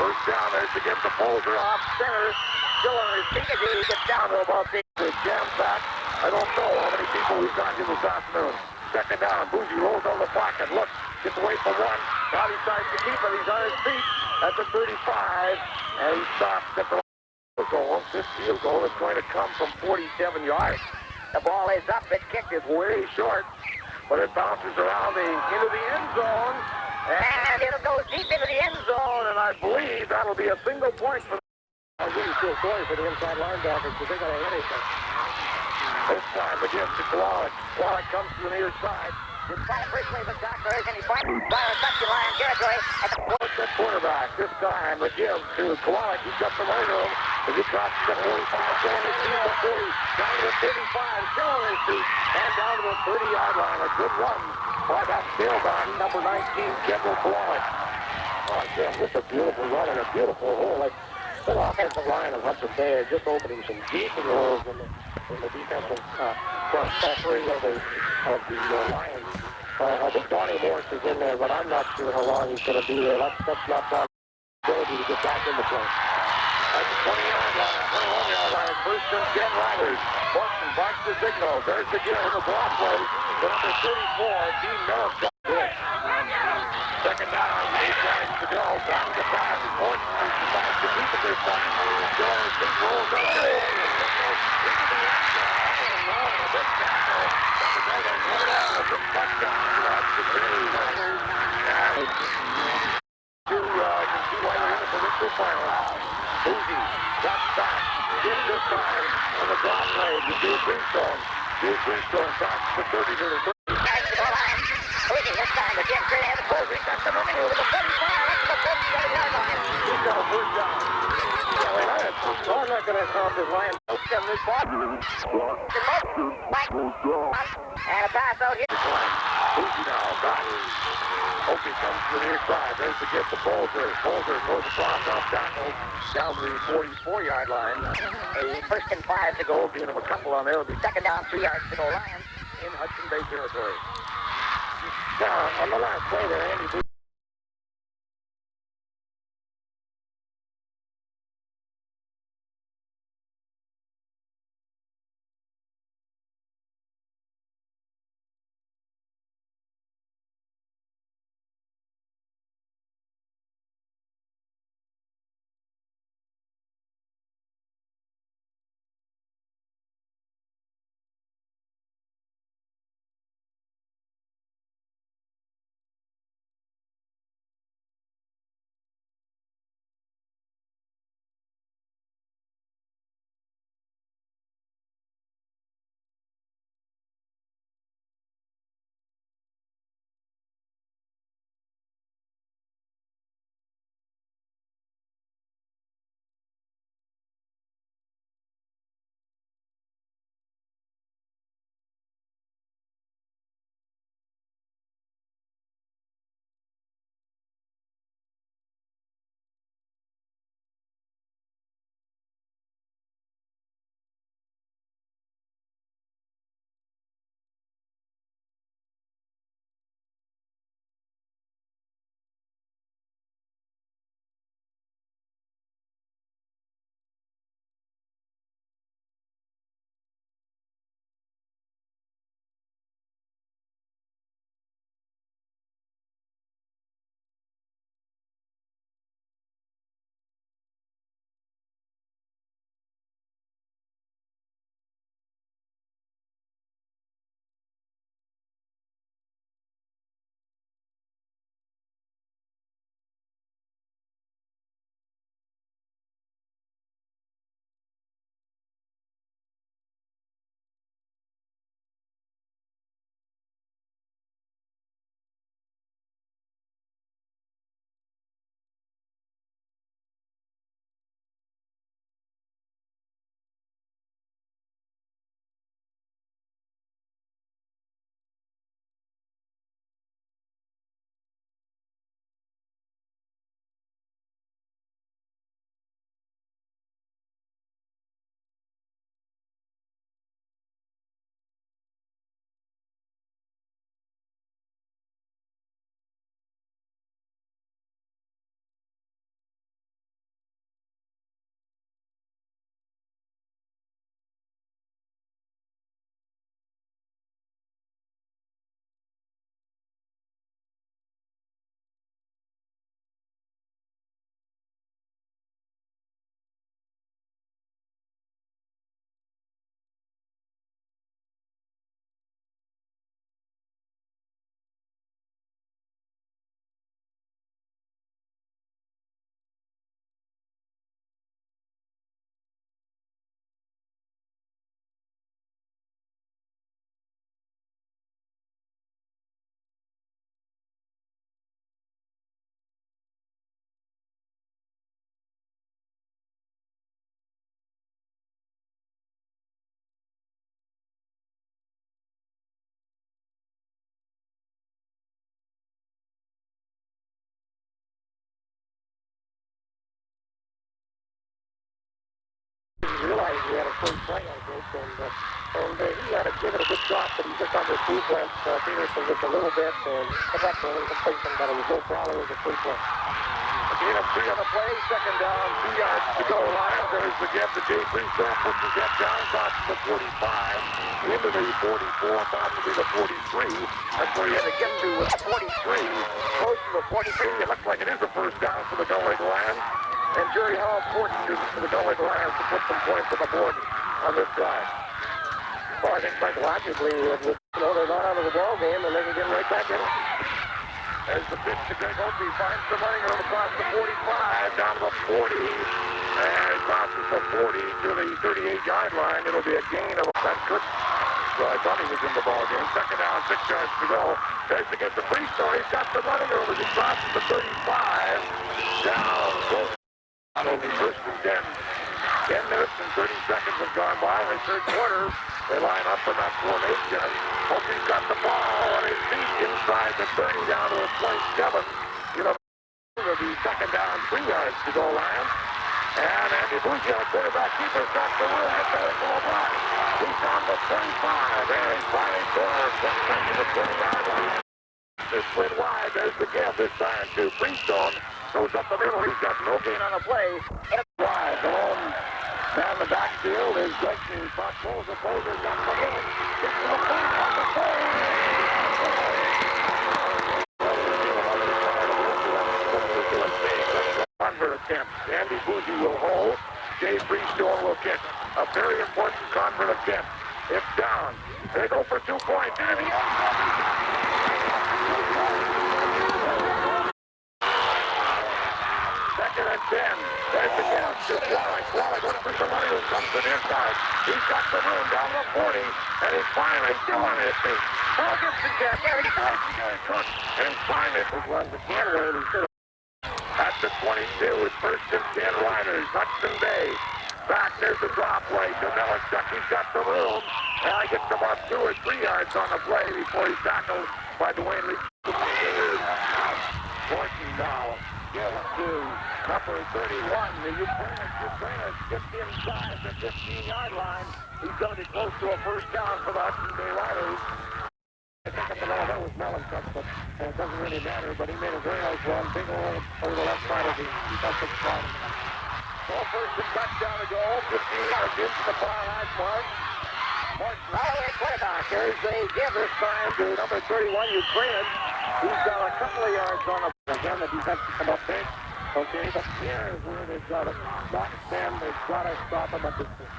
First down. There's to get the Folger off center. Still on his feet. He gets down to about the jam back. I don't know how many people we've got here this afternoon. Second down. Boozy rolls on the pocket. Looks. Gets away from one. Now he tries to keep it. He's on his feet at the 35. And he stops at the goal. This field goal is going to come from 47 yards. The ball is up. Its kick is way short. But it bounces around into the end zone. And it'll go deep into the end zone. And I believe that'll be a single point for the... I really feel sorry for the inside linebackers because they got a headache. This time against the Gull. Gull comes to the near side. It's by first wave of Doctors, and he fires touchdown line territory at the quarterback. This time, the give to Kowalik. He's got the right room. As he crosses the 45, going to the 40, down to the 35, still on his feet, and down to the 30-yard line. A good run by that tailback, number 19, Kendall Kowalik. Oh, Jim, this is a beautiful run and a beautiful hole. Like, the offensive line of Hudson Bay is just opening some deep holes in the defensive front three of the Lions. I think Donnie Morris is in there, but I'm not sure how long he's going to be there. That's not Donnie's ability to get back in the play. At the 20-yard line, 21-yard line, first and 10 Riders. Boston barks the signal. There's the gill in the block play. The number 34, Dean Mills got it. Second down, 8 yards to go. Down to the pass. Morton decides to keep it this time. Jones controls the play. Boozy got back, gets this time on the drop play to Drew Greenstone. Drew Greenstone backs the 30 to the 30. Boozy this time again, straight ahead of Boozy. Got the running over the 45 up to the 47-yard line. He's got a first down. I'm not going to count this Lion. And this ball. And a pass out here. Boozy now got it. Hopi comes to the near side. There's the gift to Bolger. Bolger goes across off tackle down to the 44-yard line. A first and 5 to go. Giving him a couple on there. It'll be second down, 3 yards to go. Lions in Hudson Bay territory. Now, on the last play there, Andy Boozy he had a first play, I think, and he had to give it a good shot, but he just under sequence. Peterson just a little bit, and that's a little completion, but it was no problem with the free play. Gain of 3 on the play, second down, 2 yards to go. Lions, there's the give to Jay Priestone, puts his head down, crosses the 45, into the 44, possibly the 43. That's where he had to get to with the 43, close to the 43. It looks like it is a first down for the Gull Lake Lions. And Jerry, how important is it for the Gull Lake Lions to put some points on the board on this drive? Well, I think psychologically, they're not out of the ball game, and they can get right back in it. There's the pitch to Greg Opie, finds the running room across the 45, down to the 40, and crosses the 40 to the 38-yard line. It'll be a gain of that good. So I thought he was in the ball game. Second down, 6 yards to go. There's to get the free throw. He's got the running room as he crosses the 35, down. It'll be first and 10. 10 minutes and 30 seconds have gone by in the third quarter. They line up in that formation. Opie's got the ball on his feet inside the 30 down to the 27. It'll be second down, 3 yards to go, Lions. And Andy Boucher, quarterback keeper, got the wheel head there for a block. He's on the 35. There he's flying forward, 20 to the 20-yard line. This slid wide. There's the give this time to Priestone. Goes up the middle. He's got no gain on the play. And wide. Alone down the backfield is Gretchen. Pulls the closer down the middle. Gets to the point on the play. Convert attempt. Andy Bougie will hold. Jay Priestone will kick. A very important convert attempt. It's down. They go for 2 points. And the second and 10. There's the count. Just Wallach looking for some money. Who comes to the inside. He's got the room down to 40. And he's finally still on his feet. Ball gets the gap. There he goes. Cook. And finally runs the Canada. At the 22, it's first and 10 Riders. Hudson Bay. Back, there's the drop play to Belichick. He's got the room. And he gets about 2 or 3 yards on the play before he's tackled by Dwayne Lee. Fortune now. Gill to number 31. The Ukrainians gets inside the 15-yard line. He's going to be close to a first down for the Hudson Bay Riders. I think at the level that was Melanchuk, but it doesn't really matter. But he made a very nice run, big hole over the left side of the defensive spot. So first and touchdown to go, 15 yards into the far hash mark. Riley quarterback. There's a give this time to number 31, Ukrainian. He's got a couple of yards on the again. The defense come up big. Okay, but here's where they've got to stop them. They've got to stop them at this point.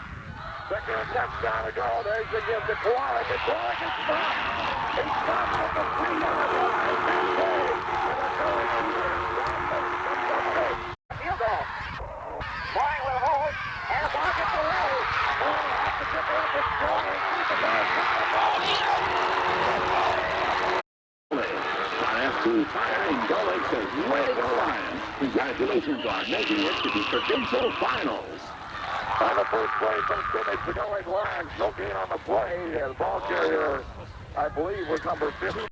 Second and touchdown to go. There's the give to Koala. The Koala is stopped. He's stopped at the 3-yard line. Field goal. Boy will hold. And the ball gets away. Oh, has to get up and throw it. Keep the ball. After firing, Gull Lake says, way to go, Lions. Congratulations on making it to the Provincial Finals. On the first play from scrimmage, the Gull Lake Lions, no gain on the play. The ball carrier, I believe, was number 50.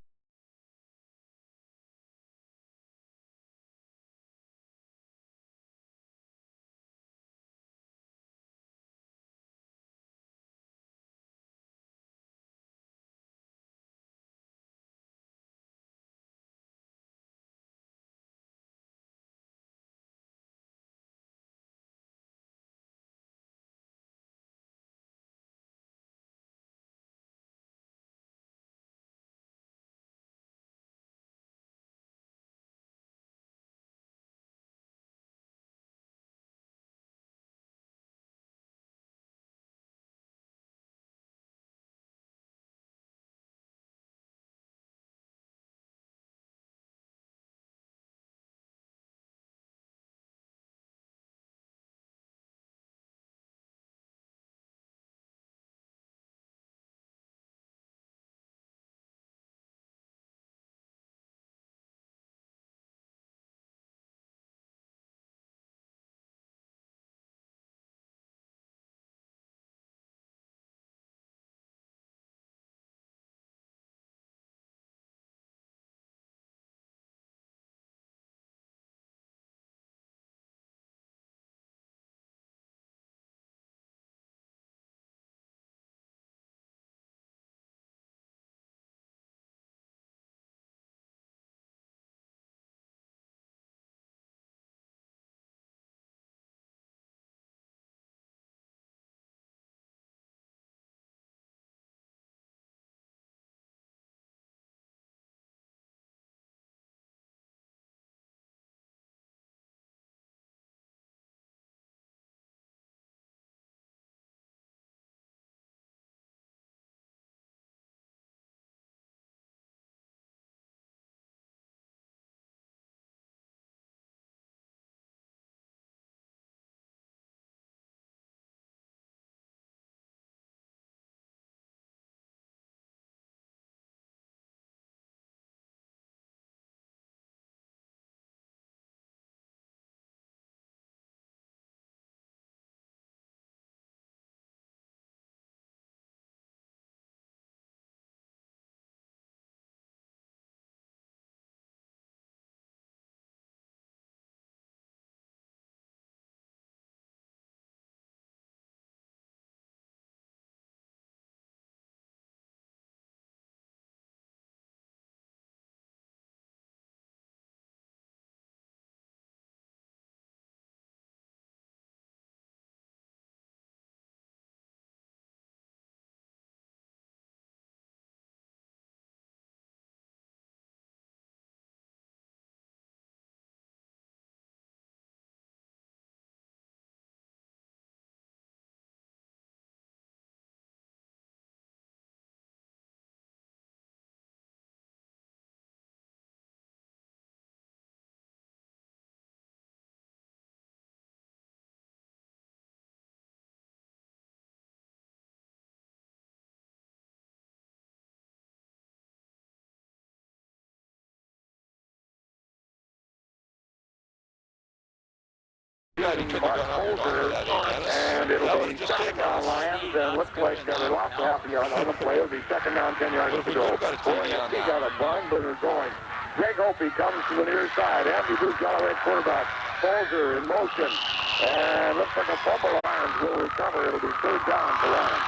Mark Holzer, and it'll be second down Lions, and looks like they lost half a yard on the play. It'll be second down, 10 yards to go. He got a barn burner going. Greg Opie comes to the near side. Andy Bruce Galloway quarterback. Holzer in motion, and looks like a fumble. Lions will recover. It'll be third down for Lions.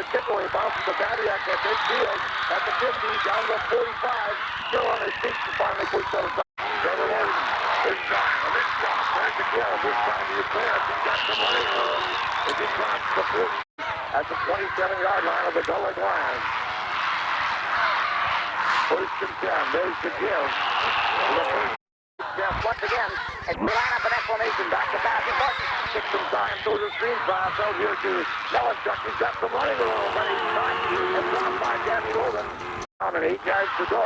The Tickaway bounces the Badiak at midfield at the 50, down to 45. Still on his feet to finally push on the Trevor Morgan. Big shot, a big shot. There's the kill. This time you clear. He's got some running room. As he drops the 40 at the 27-yard line of the Gull Lions. First and 10. There's the kill. Once again, and we line up an exclamation. Back to pass. Kicks some time. Throws a screen pass out here to Belichick. He's got some running room, but he's not. And dropped by Danny Logan. On an 8 yards to go.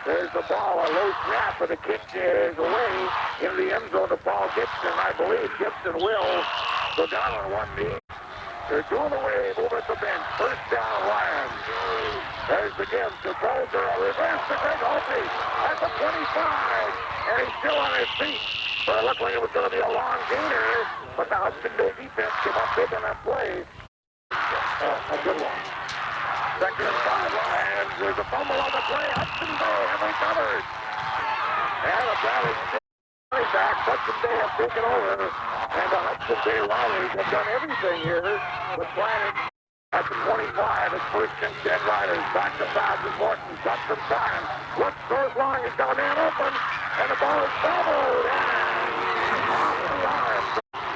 There's the ball, a low snap, and the kick is away in the end zone to Paul Gibson. I believe Gibson will go down on one knee. They're doing away, moving at the bench. First down, Lions. There's the give to Holzer. A reverse to Greg Opie at the 25, and he's still on his feet. But it looked like it was going to be a long gainer, but the Hudson Bay defense came up big on that play. A good one. Second and 5, Lions. There's a fumble on the play. Hudson Bay have recovered. And a batting back. Hudson Bay have taken over. And the Hudson Bay Riders have done everything here. But planning at the 25, it's first and 10 Riders. Back to pass is Morton. Got some time. Looks throws long. He's got a man open. And the ball is fumbled. And off the arm.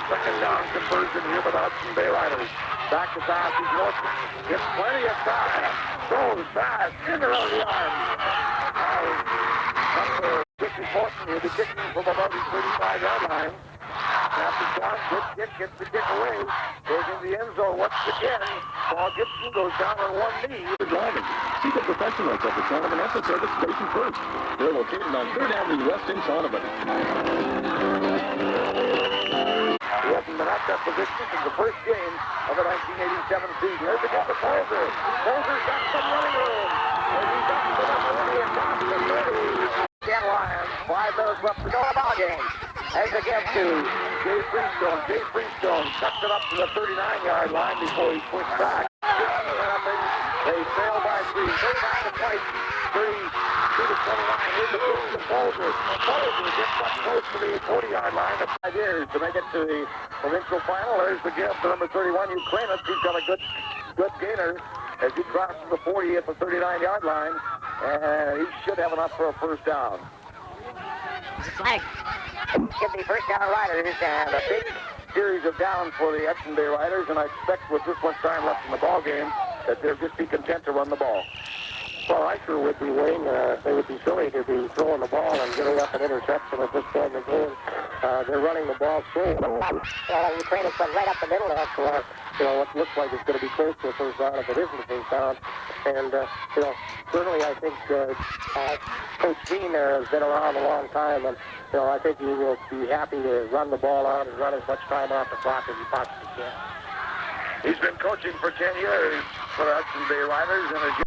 Second down conversion here for the Hudson Bay Riders. Back to pass is Morton. Gets plenty of time. Throws fast in the early arms. Number 50 Morton will be kicking from above the 35-yard line. After John, good kick, gets the kick away. Goes in the end zone once again. Paul Gibson goes down on one knee. Driving. See the professionals of the Sullivan Auto Service Station First. They're located on 3rd Avenue West in Sullivan. He hasn't been at that position since the first game of the 1987 season. There's the guy with Holzer. Holzer's got some running room. And he's up to the 40 and down to the 30. 10 Lions, 5 minutes left to go in the ball game. As again to Jay Freestone. Jay Freestone cuts it up to the 39-yard line before he's pushed back. They trail by 3. 39 to 20. 32 to 29. Here's the pitch to Holzer. Holzer gets up close to the 40-yard line. 5 years to make it to the provincial final. There's the give to number 31, Ukrainian. He's got a good gainer as he crosses the 40 at the 39-yard line. And he should have enough for a first down. Flag. Give the first down Riders, and a big series of downs for the Hudson Bay Riders, and I expect with this much time left in the ball game that they'll just be content to run the ball. Well, I sure would be, Wayne. They would be silly to be throwing the ball and giving up an interception at this point in the game. They're running the ball straight. Ukrainians went right up the middle there for, what looks like it's going to be close to a first down if it isn't a first down. And, certainly I think Coach Dean there has been around a long time, and, I think he will be happy to run the ball out and run as much time off the clock as he possibly can. He's been coaching for 10 years for the Hudson Bay Riders, and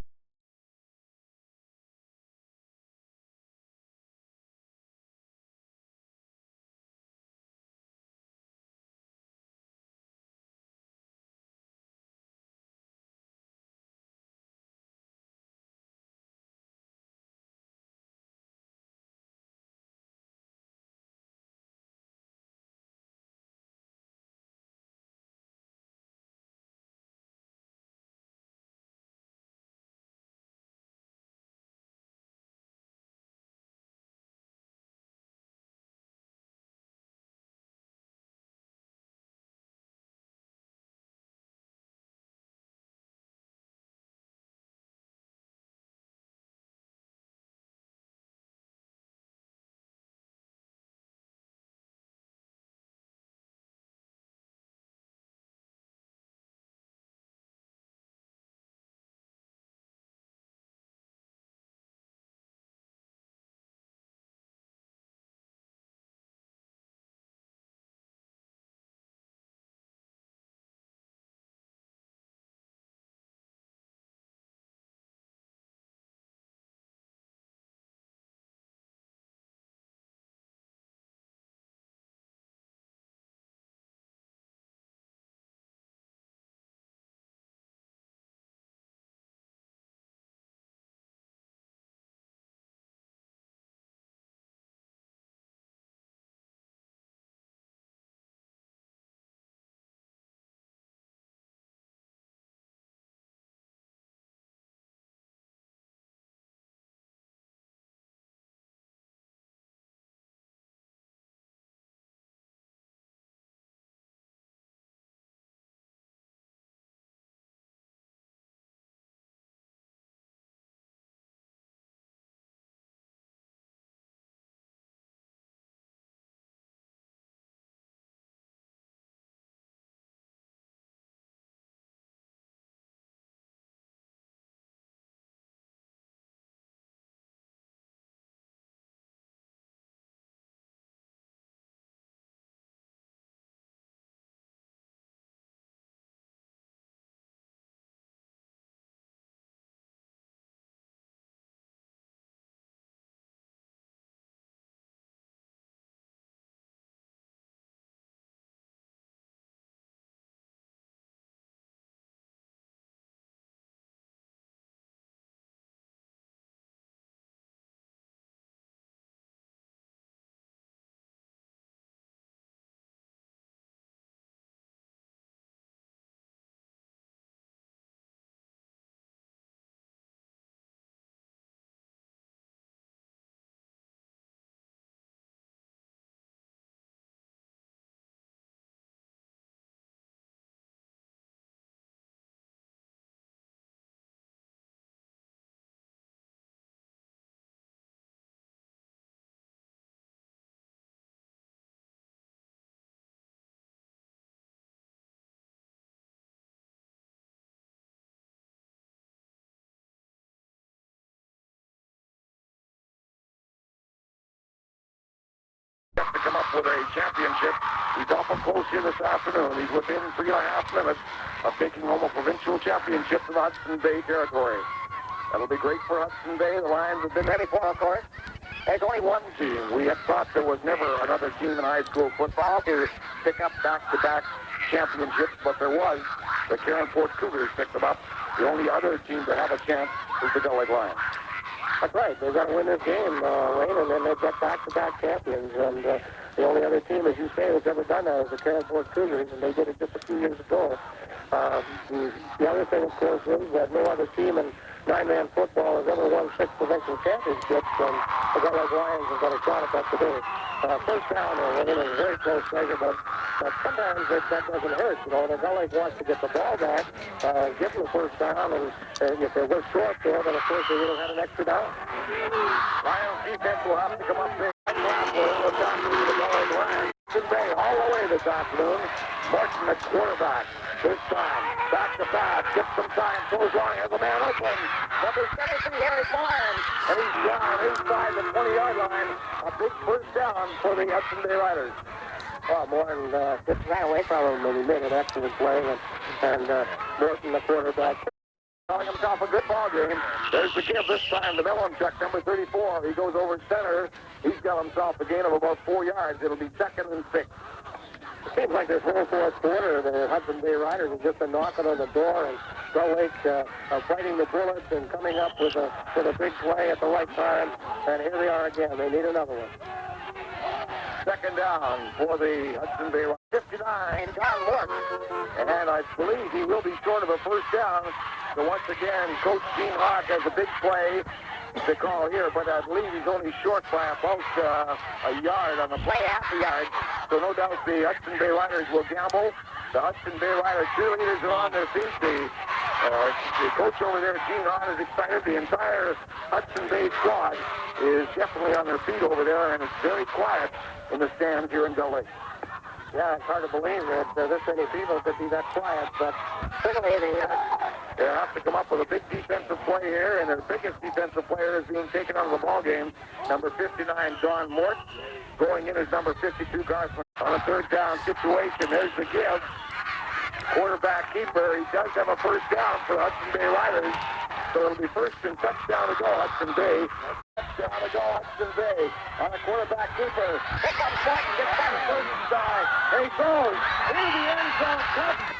come up with a championship. He's awful close here this afternoon. He's within 3.5 minutes of taking home a provincial championship in the Hudson Bay territory. That'll be great for Hudson Bay. The Lions have been ready for, of course. There's only one team. We had thought there was never another team in high school football to pick up back-to-back championships, but there was. The Caronport Cougars picked them up. The only other team to have a chance is the Gull Lions. That's right. They've got to win this game, Wayne, and then they've got back-to-back champions. And the only other team, as you say, that's ever done that is the Caronport Cougars, and they did it just a few years ago. The other thing, of course, is that no other team in nine-man football has ever won 6 provincial championships, and the Gull Lions have got a shot at that today. First down, it was a very close measure, but sometimes that doesn't hurt. You know, the Gull wants to get the ball back, give them the first down, and if they were short there, then of course they would have had an extra down. Lions defense will have to come up there. All the way this afternoon. Martin at quarterback. This time, back to pass, gets some time, throws long, has a man open. Number 17, Harry Fine, and he's down inside the 20-yard line. A big first down for the Hudson Bay Riders. Well, Morton just ran away from him when he made an excellent play, and Morton, the quarterback, calling himself a good ball game. There's the give this time to Melonchuk, number 34. He goes over center. He's got himself a gain of about 4 yards. It'll be 2nd and 6. It seems like this whole fourth quarter, the Hudson Bay Riders have just been knocking on the door, and Gull Lake are fighting the bullets and coming up with a big play at the right time. And here they are again. They need another one. 2nd down for the Hudson Bay Riders. 59, John Morton. And I believe he will be short of a first down. So once again, Coach Gene Hart has a big play to call here, but I believe he's only short by about a yard on the play, half a yard. So no doubt the Hudson Bay Riders will gamble. The Hudson Bay Riders cheerleaders are on their feet. The coach over there, Gene Hart, is excited. The entire Hudson Bay squad is definitely on their feet over there, and it's very quiet in the stands here in Gull Lake. Yeah, it's hard to believe that this many people could be that quiet, but certainly they have to come up with a big defensive play here, and their biggest defensive player is being taken out of the ball game. Number 59, Don Mort. Going in is number 52, Garth. On a 3rd down situation, there's the give. Quarterback keeper, he does have a first down for the Hudson Bay Riders. So it'll be 1st and touchdown to go, Hudson Bay. Touchdown to go, Hudson Bay. On a quarterback keeper. Pick up shot and gets by the first side. There he goes. Into the end zone. Touchdown.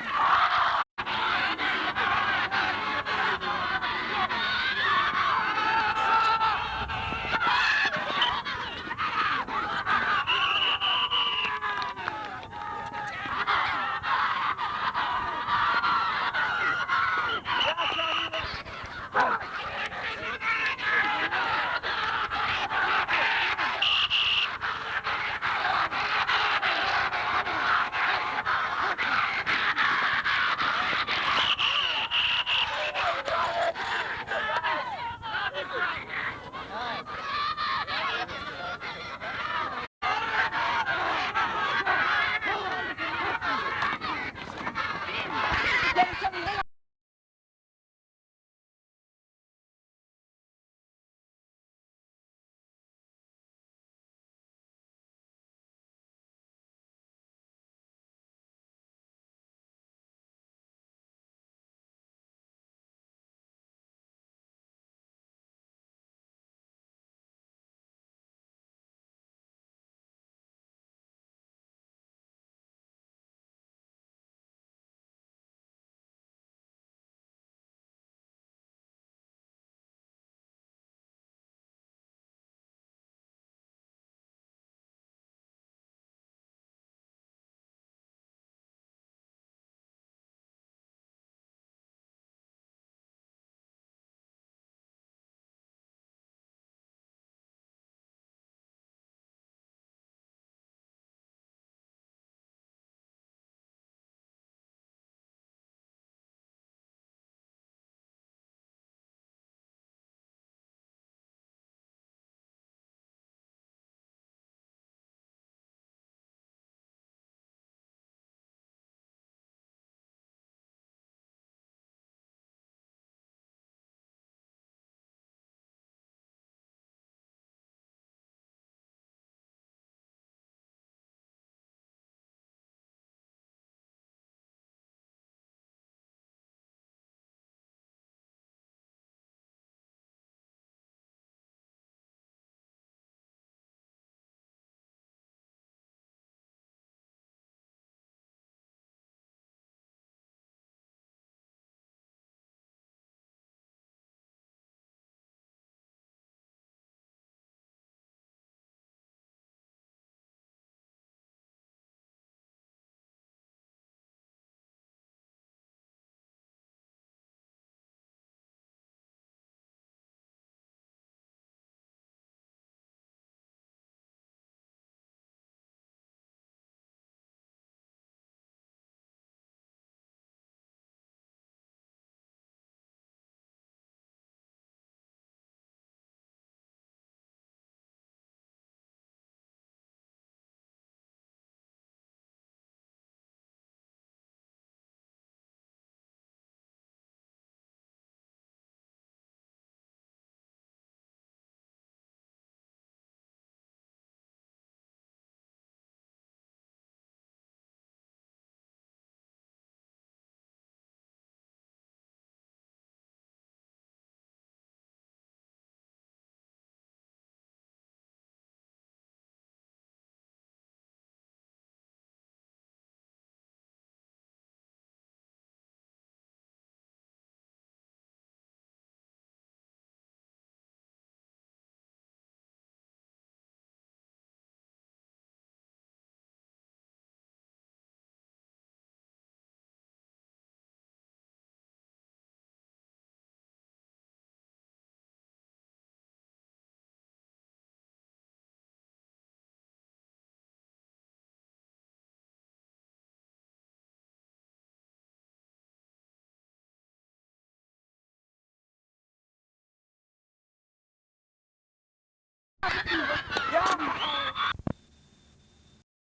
Hudson